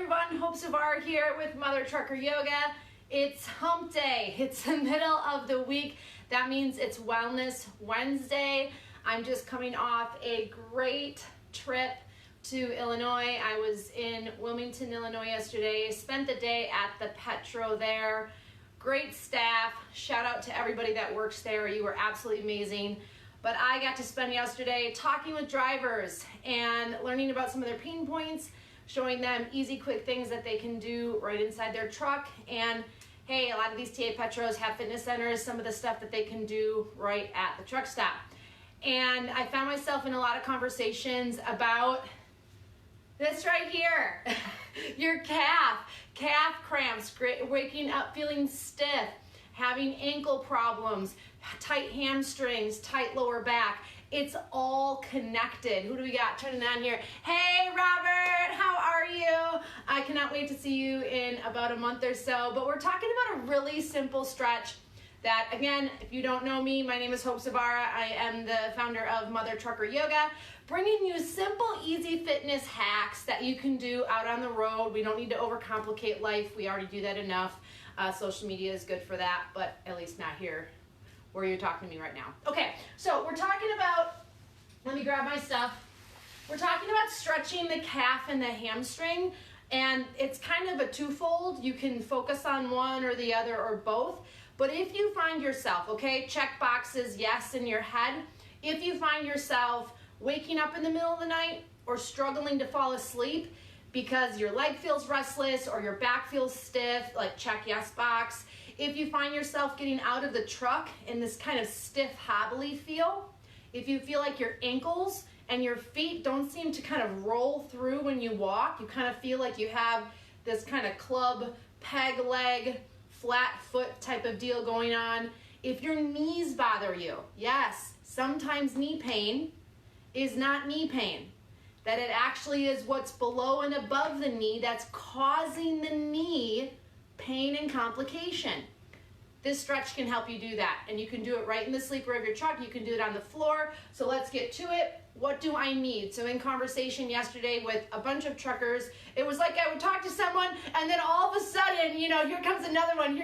everyone, Hope Savar here with Mother Trucker Yoga. It's hump day. It's the middle of the week. That means it's Wellness Wednesday. I'm just coming off a great trip to Illinois. I was in Wilmington, Illinois yesterday. Spent the day at the Petro there. Great staff. Shout out to everybody that works there. You were absolutely amazing. But I got to spend yesterday talking with drivers and learning about some of their pain points, showing them easy, quick things that they can do right inside their truck. And hey, a lot of these TA Petros have fitness centers, some of the stuff that they can do right at the truck stop. And I found myself in a lot of conversations about this right here, your calf cramps, waking up feeling stiff, having ankle problems, tight hamstrings, tight lower back. It's all connected. Who do we got turning on here? Hey, Robert, how are you? I cannot wait to see you in about a month or so, but we're talking about a really simple stretch that, again, if you don't know me, my name is Hope Savara. I am the founder of Mother Trucker Yoga, bringing you simple, easy fitness hacks that you can do out on the road. We don't need to overcomplicate life. We already do that enough. Social media is good for that, but at least not here where you're talking to me right now. Okay, so we're talking about, let me grab my stuff. We're talking about stretching the calf and the hamstring, and it's kind of a twofold. You can focus on one or the other or both, but if you find yourself, okay, check boxes, yes, in your head. If you find yourself waking up in the middle of the night or struggling to fall asleep because your leg feels restless or your back feels stiff, like check yes box. If you find yourself getting out of the truck in this kind of stiff, hobbly feel, if you feel like your ankles and your feet don't seem to kind of roll through when you walk, you kind of feel like you have this kind of club, peg leg, flat foot type of deal going on. If your knees bother you, yes, sometimes knee pain is not knee pain. That it actually is what's below and above the knee that's causing the knee pain and complication. This stretch can help you do that, and you can do it right in the sleeper of your truck. You can do it on the floor. So let's get to it. What do I need? So in conversation yesterday with a bunch of truckers, it was like I would talk to someone and then all of a sudden, you know, here comes another one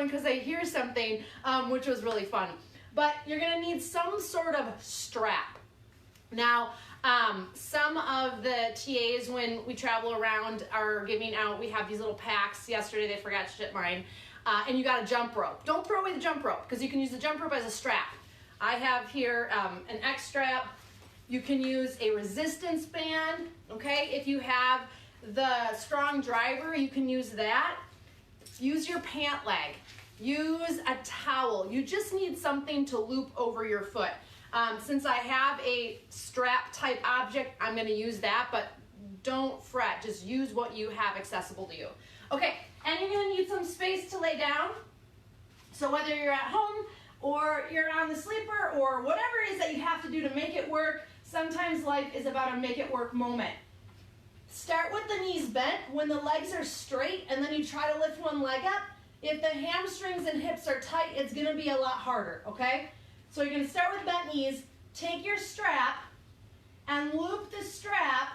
because they hear something, which was really fun. But you're gonna need some sort of strap. Now, some of the TAs, when we travel around, are giving out, we have these little packs. Yesterday they forgot to ship mine. And you got a jump rope. Don't throw away the jump rope because you can use the jump rope as a strap. I have here an X strap. You can use a resistance band, okay? If you have the strong driver, you can use that. Use your pant leg. Use a towel. You just need something to loop over your foot. Since I have a strap type object, I'm going to use that, but don't fret. Just use what you have accessible to you. Okay, and you're going to need some space to lay down. So whether you're at home or you're on the sleeper or whatever it is that you have to do to make it work, sometimes life is about a make it work moment. Start with the knees bent when the legs are straight, and then you try to lift one leg up. If the hamstrings and hips are tight, it's going to be a lot harder, okay? So you're going to start with bent knees, take your strap, and loop the strap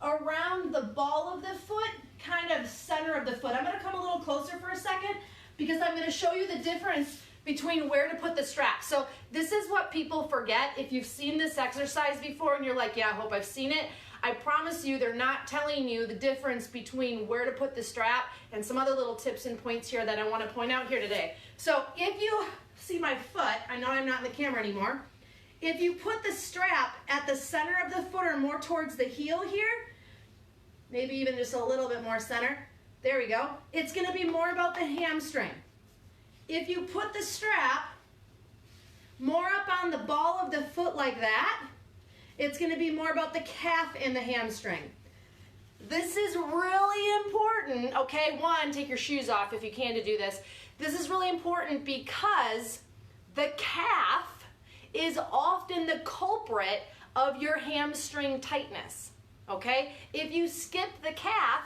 around the ball of the foot, kind of center of the foot. I'm going to come a little closer for a second because I'm going to show you the difference between where to put the strap. So this is what people forget. If you've seen this exercise before and you're like, yeah, I hope I've seen it, I promise you they're not telling you the difference between where to put the strap and some other little tips and points here that I want to point out here today. So if you see my foot, I know I'm not in the camera anymore. If you put the strap at the center of the foot or more towards the heel here, maybe even just a little bit more center, there we go, it's going to be more about the hamstring. If you put the strap more up on the ball of the foot like that, it's going to be more about the calf and the hamstring. This is really important, okay? One, take your shoes off if you can to do this. This is really important because the calf is often the culprit of your hamstring tightness, okay? If you skip the calf,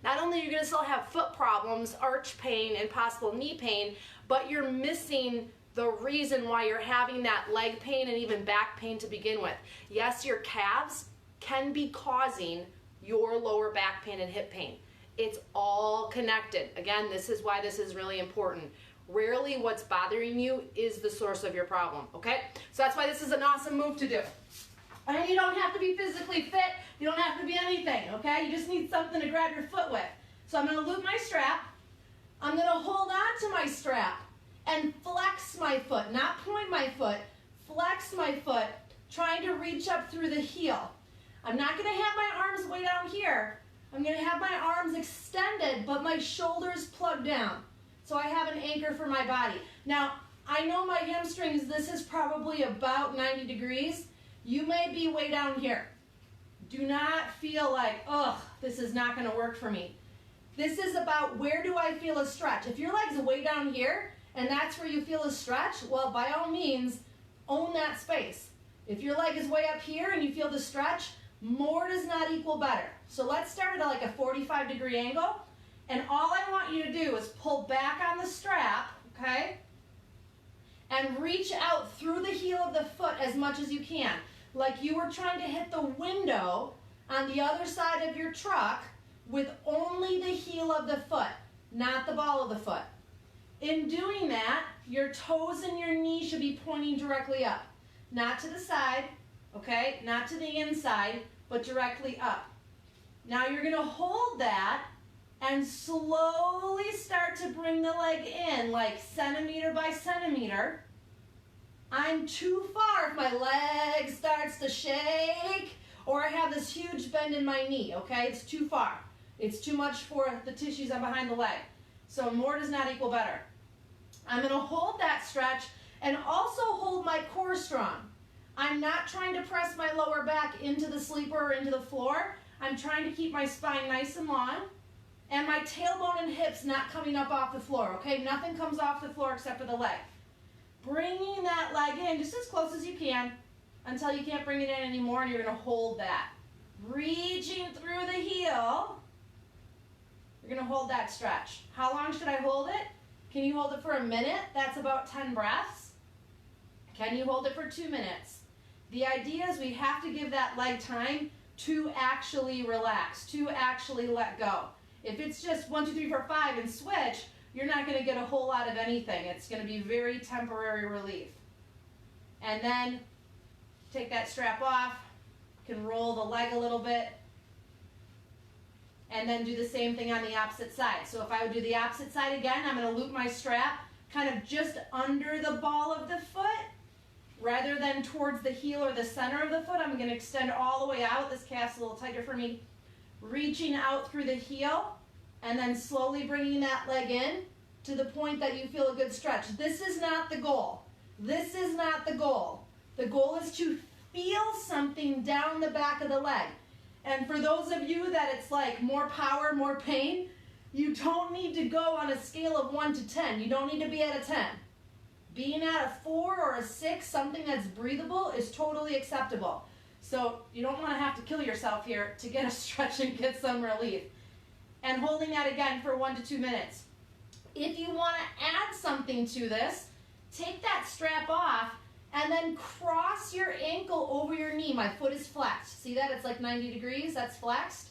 not only are you going to still have foot problems, arch pain, and possible knee pain, but you're missing the reason why you're having that leg pain and even back pain to begin with. Yes, your calves can be causing your lower back pain and hip pain. It's all connected. Again, this is why this is really important. Rarely what's bothering you is the source of your problem, okay? So that's why this is an awesome move to do. And you don't have to be physically fit. You don't have to be anything, okay? You just need something to grab your foot with. So I'm going to loop my strap. I'm going to hold on to my strap and flex my foot, not point my foot, flex my foot, trying to reach up through the heel. I'm not going to have my arms way down here. I'm going to have my arms extended, but my shoulders plugged down. So I have an anchor for my body. Now, I know my hamstrings, this is probably about 90 degrees. You may be way down here. Do not feel like, oh, this is not going to work for me. This is about where do I feel a stretch. If your leg's way down here and that's where you feel a stretch, well, by all means, own that space. If your leg is way up here and you feel the stretch, more does not equal better. So let's start at like a 45-degree angle. And all I want you to do is pull back on the strap, okay? And reach out through the heel of the foot as much as you can. Like you were trying to hit the window on the other side of your truck with only the heel of the foot, not the ball of the foot. In doing that, your toes and your knee should be pointing directly up. Not to the side, okay? Not to the inside, but directly up. Now you're going to hold that and slowly start to bring the leg in, like centimeter by centimeter. I'm too far if my leg starts to shake or I have this huge bend in my knee, okay? It's too far. It's too much for the tissues on behind the leg. So more does not equal better. I'm going to hold that stretch and also hold my core strong. I'm not trying to press my lower back into the sleeper or into the floor. I'm trying to keep my spine nice and long and my tailbone and hips not coming up off the floor, okay? Nothing comes off the floor except for the leg. Bringing that leg in just as close as you can until you can't bring it in anymore, and you're going to hold that. Reaching through the heel, you're going to hold that stretch. How long should I hold it? Can you hold it for a minute? That's about 10 breaths. Can you hold it for 2 minutes? The idea is we have to give that leg time to actually relax, to actually let go. If it's just 1, 2, 3, 4, 5 and switch, you're not going to get a whole lot of anything. It's going to be very temporary relief. And then take that strap off, you can roll the leg a little bit, and then do the same thing on the opposite side. So if I would do the opposite side again, I'm going to loop my strap kind of just under the ball of the foot, rather than towards the heel or the center of the foot. I'm going to extend all the way out. This calf's a little tighter for me. Reaching out through the heel, and then slowly bringing that leg in to the point that you feel a good stretch. This is not the goal. This is not the goal. The goal is to feel something down the back of the leg. And for those of you that it's like more power, more pain, you don't need to go on a scale of 1 to 10. You don't need to be at a 10. Being at a 4 or a 6, something that's breathable, is totally acceptable. So you don't want to have to kill yourself here to get a stretch and get some relief. And holding that again for 1 to 2 minutes. If you want to add something to this, take that strap off and then cross your ankle over your knee. My foot is flexed. See that? It's like 90 degrees. That's flexed.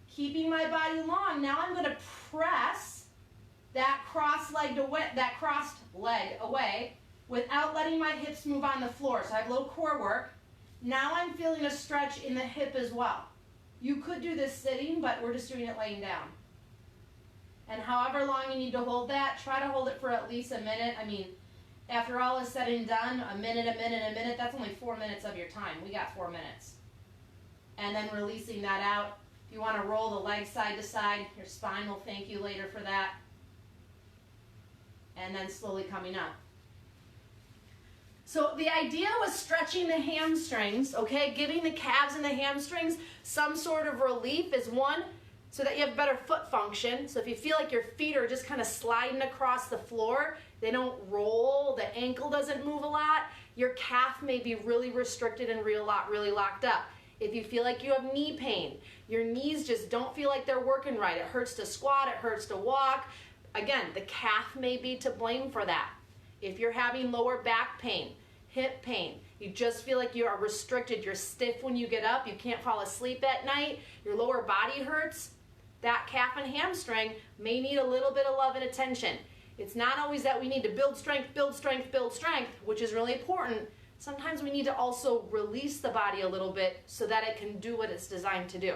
Keeping my body long. Now I'm going to press that crossed leg away without letting my hips move on the floor. So I have a little core work. Now I'm feeling a stretch in the hip as well. You could do this sitting, but we're just doing it laying down. And however long you need to hold that, try to hold it for at least a minute. I mean, after all is said and done, a minute, that's only 4 minutes of your time. We got 4 minutes. And then releasing that out. If you want to roll the leg side to side, your spine will thank you later for that. And then slowly coming up. So the idea was stretching the hamstrings, okay? Giving the calves and the hamstrings some sort of relief is one, so that you have better foot function. So if you feel like your feet are just kind of sliding across the floor, they don't roll, the ankle doesn't move a lot, your calf may be really restricted and really locked up. If you feel like you have knee pain, your knees just don't feel like they're working right, it hurts to squat, it hurts to walk, again, the calf may be to blame for that. If you're having lower back pain, hip pain. You just feel like you are restricted. You're stiff when you get up. You can't fall asleep at night. Your lower body hurts. That calf and hamstring may need a little bit of love and attention. It's not always that we need to build strength, build strength, build strength, which is really important. Sometimes we need to also release the body a little bit so that it can do what it's designed to do.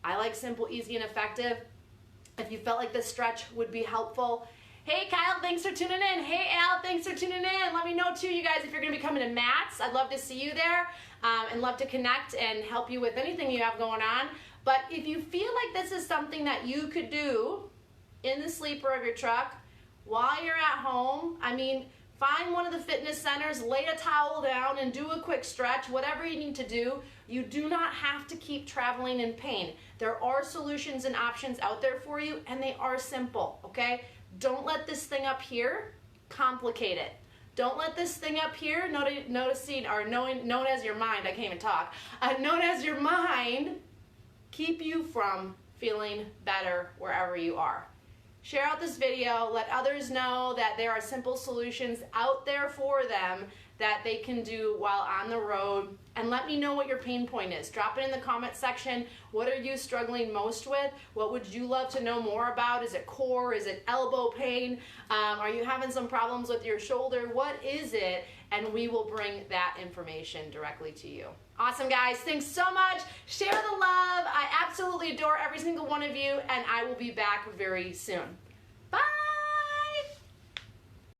I like simple, easy, and effective. If you felt like this stretch would be helpful. Hey Kyle, thanks for tuning in. Hey Al, thanks for tuning in. Let me know too, you guys, if you're gonna be coming to Matt's. I'd love to see you there and love to connect and help you with anything you have going on. But if you feel like this is something that you could do in the sleeper of your truck while you're at home, I mean, find one of the fitness centers, lay a towel down and do a quick stretch, whatever you need to do. You do not have to keep traveling in pain. There are solutions and options out there for you, and they are simple, okay? Don't let this thing up here complicate it. Don't let this thing up here, known as your mind, I can't even talk, known as your mind, keep you from feeling better wherever you are. Share out this video, let others know that there are simple solutions out there for them that they can do while on the road, and let me know what your pain point is. Drop it in the comment section. What are you struggling most with? What would you love to know more about? Is it core? Is it elbow pain? Are you having some problems with your shoulder? What is it? And we will bring that information directly to you. Awesome, guys. Thanks so much. Share the love. I absolutely adore every single one of you, and I will be back very soon.